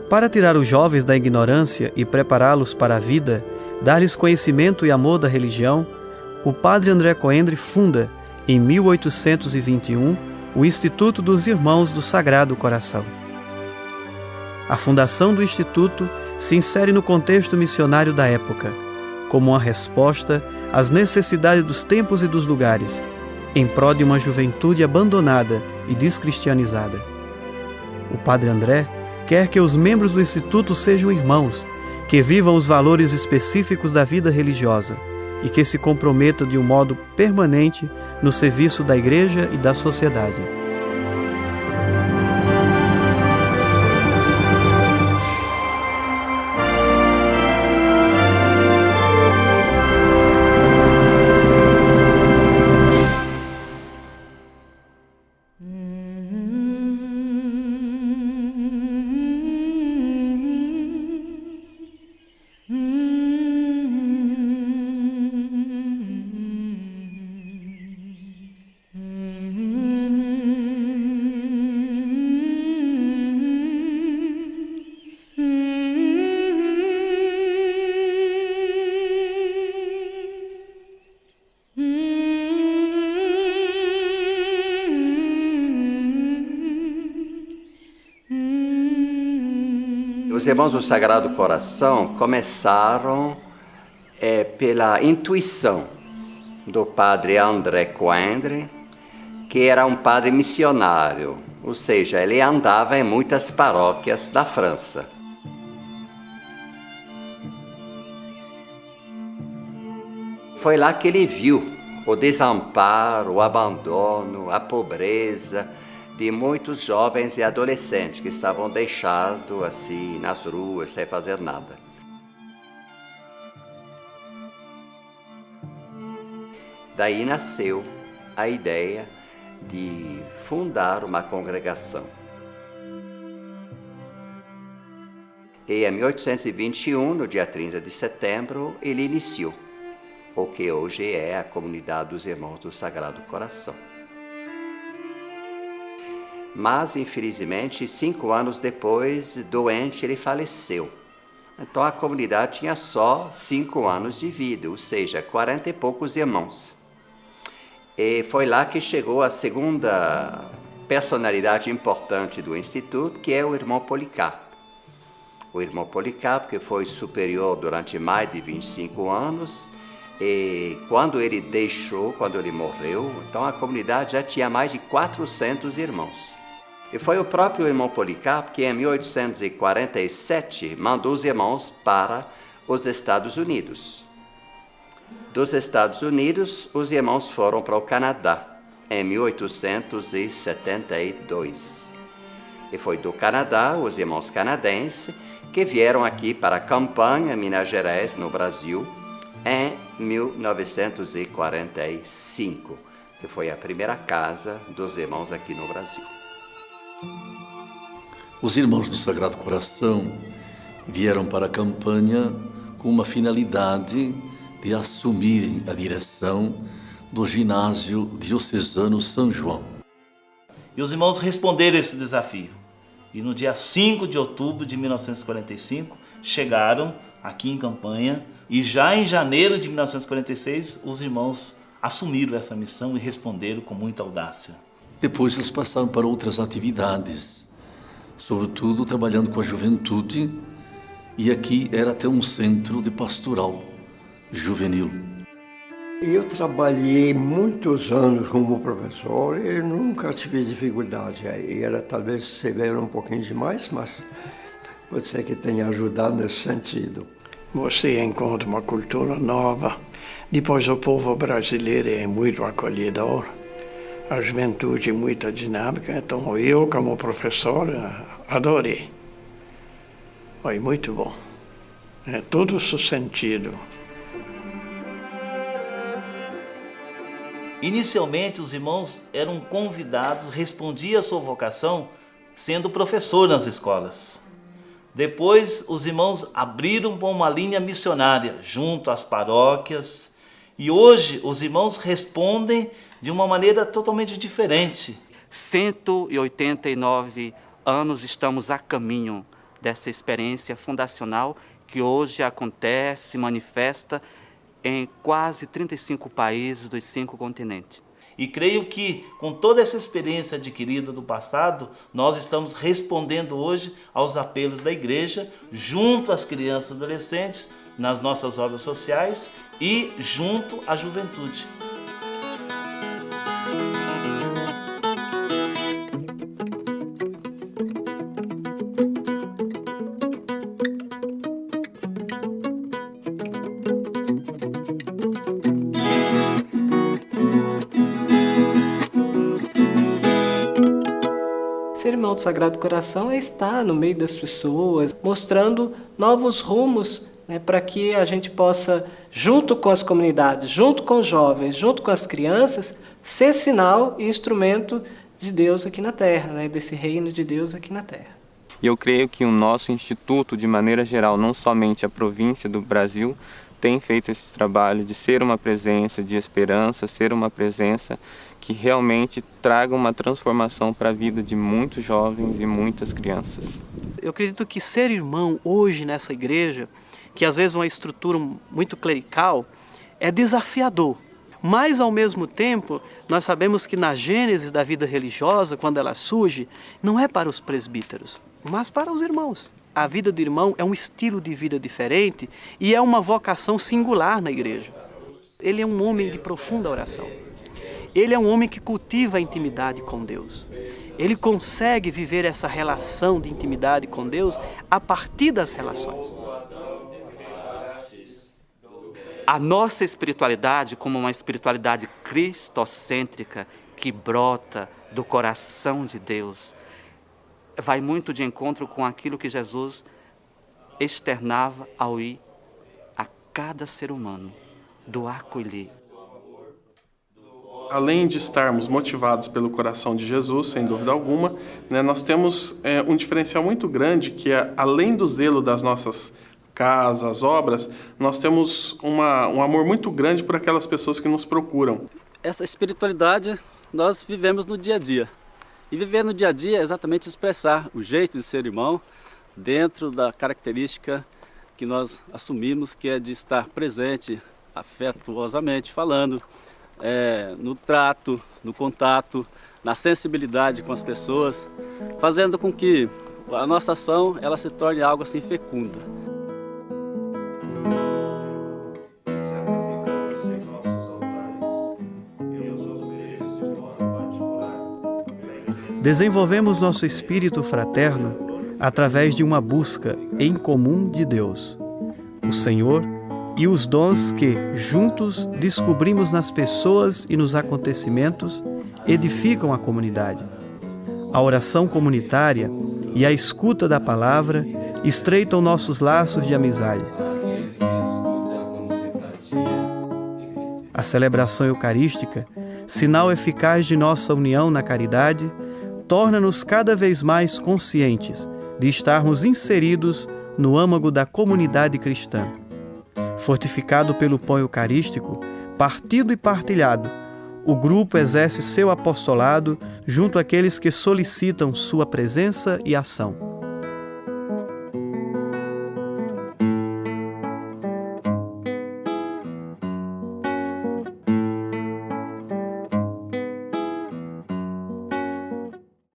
Para tirar os jovens da ignorância e prepará-los para a vida, dar-lhes conhecimento e amor da religião, o padre André Coendre funda, em 1821, o Instituto dos Irmãos do Sagrado Coração. A fundação do Instituto se insere no contexto missionário da época, como uma resposta às necessidades dos tempos e dos lugares, em prol de uma juventude abandonada e descristianizada. O padre André quer que os membros do Instituto sejam irmãos, que vivam os valores específicos da vida religiosa e que se comprometam de um modo permanente no serviço da Igreja e da sociedade. Os Irmãos do Sagrado Coração começaram pela intuição do padre André Coendre, que era um padre missionário, ou seja, ele andava em muitas paróquias da França. Foi lá que ele viu o desamparo, o abandono, a pobreza de muitos jovens e adolescentes que estavam deixados assim nas ruas, sem fazer nada. Daí nasceu a ideia de fundar uma congregação. E em 1821, no dia 30 de setembro, ele iniciou o que hoje é a Comunidade dos Irmãos do Sagrado Coração. Mas, infelizmente, 5 anos depois, doente, ele faleceu. Então, a comunidade tinha só 5 anos de vida, ou seja, 40 e poucos irmãos. E foi lá que chegou a segunda personalidade importante do Instituto, que é o irmão Policarpo. O irmão Policarpo, que foi superior durante mais de 25 anos, e quando ele morreu, então a comunidade já tinha mais de 400 irmãos. E foi o próprio irmão Policarpo que, em 1847, mandou os irmãos para os Estados Unidos. Dos Estados Unidos, os irmãos foram para o Canadá, em 1872. E foi do Canadá, os irmãos canadenses, que vieram aqui para Campanha, Minas Gerais, no Brasil, em 1945, que foi a primeira casa dos irmãos aqui no Brasil. Os Irmãos do Sagrado Coração vieram para a Campanha com uma finalidade de assumirem a direção do ginásio diocesano São João. E os irmãos responderam a esse desafio. E no dia 5 de outubro de 1945, chegaram aqui em Campanha, e já em janeiro de 1946, os irmãos assumiram essa missão e responderam com muita audácia. Depois eles passaram para outras atividades, sobretudo trabalhando com a juventude, e aqui era até um centro de pastoral juvenil. Eu trabalhei muitos anos como professor e nunca tive dificuldade. Era talvez severo um pouquinho demais, mas pode ser que tenha ajudado nesse sentido. Você encontra uma cultura nova. Depois o povo brasileiro é muito acolhedor. A juventude é muito dinâmica, então eu, como professor, adorei. Foi muito bom. É todo o seu sentido. Inicialmente, os irmãos eram convidados, respondiam à sua vocação, sendo professor nas escolas. Depois, os irmãos abriram uma linha missionária junto às paróquias. E hoje, os irmãos respondem de uma maneira totalmente diferente. 189 anos estamos a caminho dessa experiência fundacional que hoje acontece, se manifesta em quase 35 países dos 5 continentes. E creio que, com toda essa experiência adquirida do passado, nós estamos respondendo hoje aos apelos da igreja, junto às crianças e adolescentes, nas nossas obras sociais e junto à juventude. Ser irmão do Sagrado Coração é estar no meio das pessoas, mostrando novos rumos, né, para que a gente possa, junto com as comunidades, junto com os jovens, junto com as crianças, ser sinal e instrumento de Deus aqui na Terra, né, desse reino de Deus aqui na Terra. E eu creio que o nosso instituto, de maneira geral, não somente a província do Brasil, tem feito esse trabalho de ser uma presença de esperança, ser uma presença que realmente traga uma transformação para a vida de muitos jovens e muitas crianças. Eu acredito que ser irmão hoje nessa igreja, que às vezes é uma estrutura muito clerical, é desafiador. Mas, ao mesmo tempo, nós sabemos que na gênese da vida religiosa, quando ela surge, não é para os presbíteros, mas para os irmãos. A vida de irmão é um estilo de vida diferente e é uma vocação singular na igreja. Ele é um homem de profunda oração. Ele é um homem que cultiva a intimidade com Deus. Ele consegue viver essa relação de intimidade com Deus a partir das relações. A nossa espiritualidade, como uma espiritualidade cristocêntrica que brota do coração de Deus, vai muito de encontro com aquilo que Jesus externava ao ir a cada ser humano, do acolher. Além de estarmos motivados pelo coração de Jesus, sem dúvida alguma, né, nós temos um diferencial muito grande, que é, além do zelo das nossas casas, obras, nós temos um amor muito grande por aquelas pessoas que nos procuram. Essa espiritualidade nós vivemos no dia a dia. E viver no dia a dia é exatamente expressar o jeito de ser irmão dentro da característica que nós assumimos, que é de estar presente afetuosamente falando, no trato, no contato, na sensibilidade com as pessoas, fazendo com que a nossa ação ela se torne algo assim fecunda. Desenvolvemos nosso espírito fraterno através de uma busca em comum de Deus, o Senhor e os dons que, juntos, descobrimos nas pessoas e nos acontecimentos, edificam a comunidade. A oração comunitária e a escuta da palavra estreitam nossos laços de amizade. A celebração eucarística, sinal eficaz de nossa união na caridade, torna-nos cada vez mais conscientes de estarmos inseridos no âmago da comunidade cristã. Fortificado pelo pão eucarístico, partido e partilhado, o grupo exerce seu apostolado junto àqueles que solicitam sua presença e ação.